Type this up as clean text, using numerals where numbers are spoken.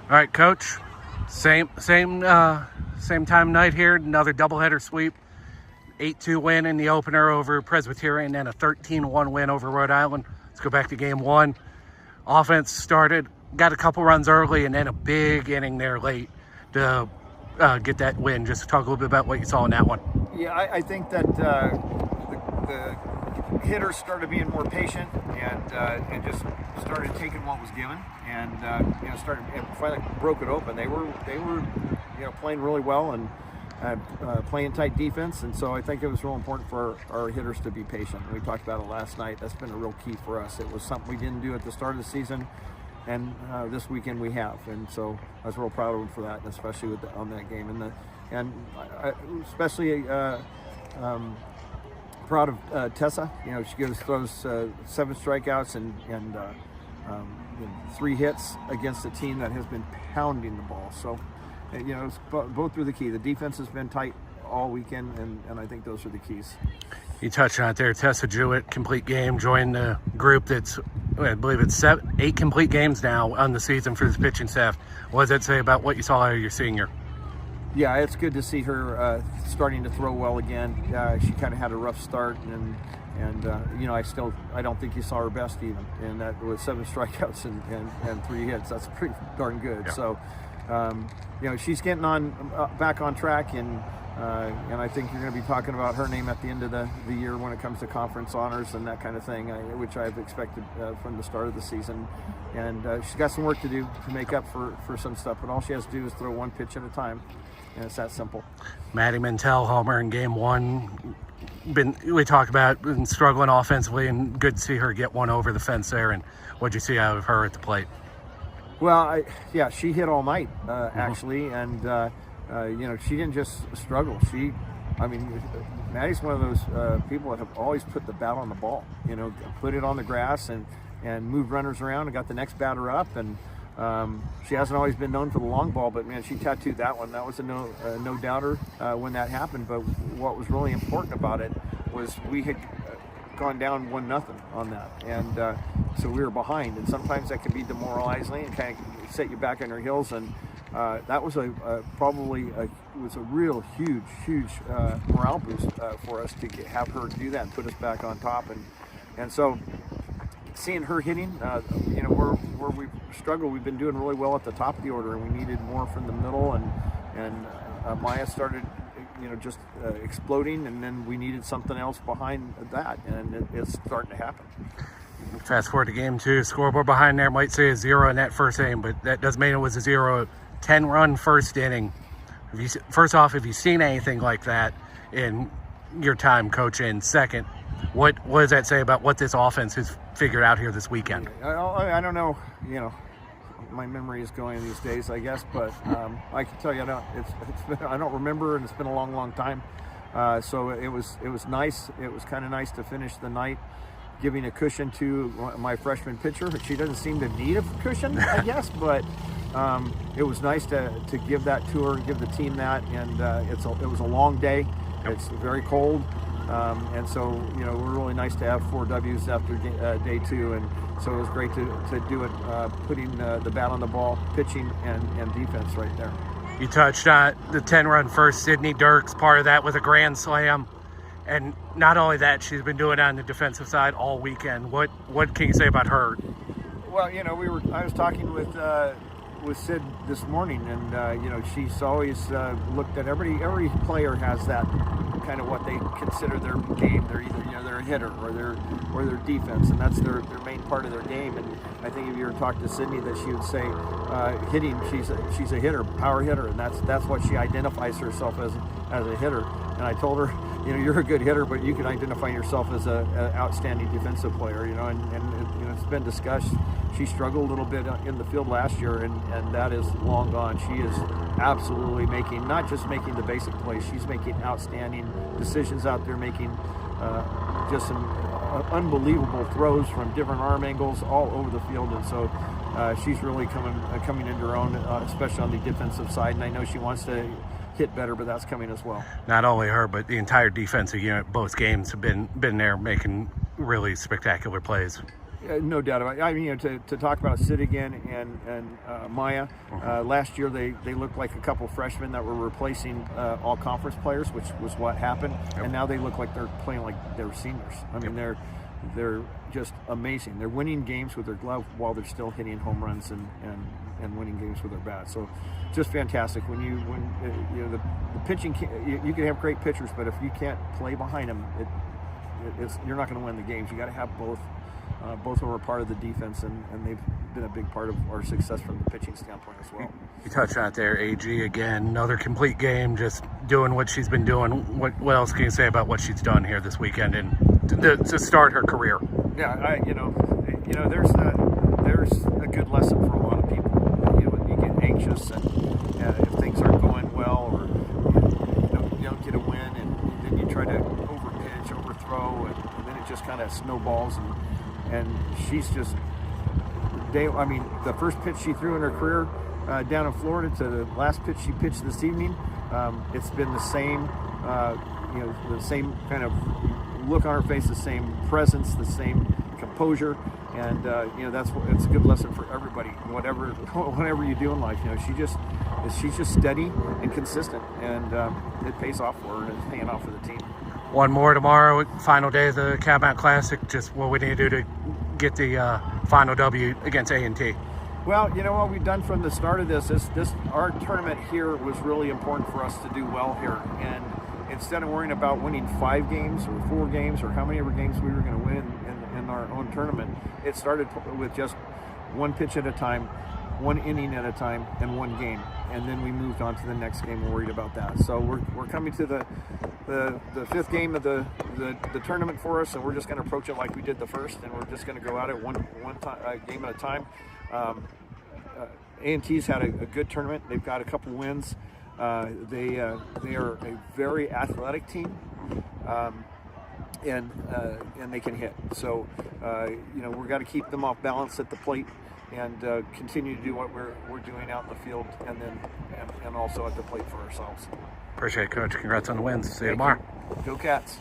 All right, Coach. Same time night here. Another doubleheader sweep. 8-2 win in the opener over Presbyterian and a 13-1 win over Rhode Island. Let's go back to game one. Offense started, got a couple runs early, and then a big inning there late to get that win. Just talk a little bit about what you saw in that one. Yeah, I think that the hitters started being more patient and just started taking what was given, and started and finally broke it open. They were playing really well and playing tight defense, and so I think it was real important for our hitters to be patient. We talked about it last night. That's been a real key for us. It was something we didn't do at the start of the season, and this weekend we have, and so I was real proud of them for that, and especially on that game. And especially proud of Tessa. She throws 7 strikeouts and 3 hits against a team that has been pounding the ball. So, it's both through the key. The defense has been tight all weekend, and I think those are the keys. You touched on it there. Tessa Jewett, complete game, joined the group that's, I believe it's 8 complete games now on the season for this pitching staff. What does that say about what you saw out of your senior? Yeah, it's good to see her starting to throw well again. She kind of had a rough start, and I don't think you saw her best even, and that was 7 strikeouts and 3 hits. That's pretty darn good. Yeah. So, she's getting back on track, and I think you're going to be talking about her name at the end of the year when it comes to conference honors and that kind of thing, which I've expected from the start of the season. And she's got some work to do to make up for some stuff, but all she has to do is throw 1 pitch at a time, and it's that simple. Maddie Mintel, homer in game 1. We talked about been struggling offensively, and good to see her get one over the fence there. And what'd you see out of her at the plate? Well, she hit all night actually, and she didn't just struggle. Maddie's one of those people that have always put the bat on the ball. Put it on the grass and moved runners around and got the next batter up. And she hasn't always been known for the long ball, but man, she tattooed that one. That was a no doubter when that happened. But what was really important about it was we had gone down 1-0 on that, and so we were behind, and sometimes that can be demoralizing and kind of set you back on your heels. And that was probably a real huge morale boost for us to have her do that and put us back on top. And so seeing her hitting, where we struggled, we've been doing really well at the top of the order, and we needed more from the middle. And Maya started, just exploding, and then we needed something else behind that, and it's starting to happen. Fast forward to game 2, scoreboard behind there might say a 0 in that first inning, but that doesn't mean it was a 0. 10-run first inning. First off, have you seen anything like that in your time coaching? Second, what does that say about what this offense has figured out here this weekend? I don't know. My memory is going these days, I guess, but I can tell you, I don't remember, and it's been a long time. So it was nice. It was kind of nice to finish the night giving a cushion to my freshman pitcher. She doesn't seem to need a cushion, I guess, but it was nice to give that to her and give the team that. And it was a long day. It's very cold. And so, we're really nice to have 4 W's after day 2. And so it was great to do it, putting the bat on the ball, pitching and defense right there. You touched on the 10-run first. Sydney Dirks, part of that with a grand slam. And not only that, she's been doing it on the defensive side all weekend. What can you say about her? Well, I was talking with Sid this morning, and she's always looked at every player has that kind of what they consider their game. They're either they're a hitter or their defense, and that's their main part of their game. And I think if you were to talk to Sydney, that she would say hitting, she's a hitter, power hitter, and that's what she identifies herself as a hitter. And I told her, you're a good hitter, but you can identify yourself as an outstanding defensive player. And it's been discussed. She struggled a little bit in the field last year, and that is long gone. She is absolutely not just making the basic plays, she's making outstanding decisions out there, making just some unbelievable throws from different arm angles all over the field. And so she's really coming into her own, especially on the defensive side. And I know she wants to hit better, but that's coming as well. Not only her, but the entire defensive unit, both games have been there making really spectacular plays. No doubt about it. I mean, to talk about Sid again and Maya, last year they looked like a couple freshmen that were replacing all conference players, which was what happened. Yep. And now they look like they're playing like they're seniors. I mean, they're just amazing. They're winning games with their glove while they're still hitting home runs and winning games with their bat. So just fantastic. When the pitching, you can have great pitchers, but if you can't play behind them, you're not going to win the games. You got to have both. Both of them are part of the defense, and they've been a big part of our success from the pitching standpoint as well. You touched on it there, AG, again, another complete game, just doing what she's been doing. What else can you say about what she's done here this weekend and to start her career? Yeah, there's a good lesson for a lot of people. You get anxious and if things aren't going well, or you don't get a win, and then you try to overpitch, overthrow, and then it just kind of snowballs. And she's just, the first pitch she threw in her career down in Florida to the last pitch she pitched this evening, it's been the same, the same kind of look on her face, the same presence, the same composure, and it's a good lesson for everybody. Whatever you do in life, she's just steady and consistent, and it pays off for her, and it's paying off for the team. One more tomorrow, final day of the Catamount Classic. Just what we need to do to get the final W against A&T. Well, what we've done from the start of this our tournament here was really important for us to do well here. And instead of worrying about winning 5 games or 4 games or how many ever games we were going to win in our own tournament, it started with just one pitch at a time, one inning at a time, and one game. And then we moved on to the next game, worried about that. So we're coming to the 5th game of the tournament for us, and we're just going to approach it like we did the first, and we're just going to go at it one game at a time. A&T's had a good tournament. They've got a couple wins. They are a very athletic team, and they can hit. So we've got to keep them off balance at the plate, and continue to do what we're doing out in the field, and also at the plate for ourselves. Appreciate it, Coach. Congrats on the wins. See you tomorrow. Go Cats.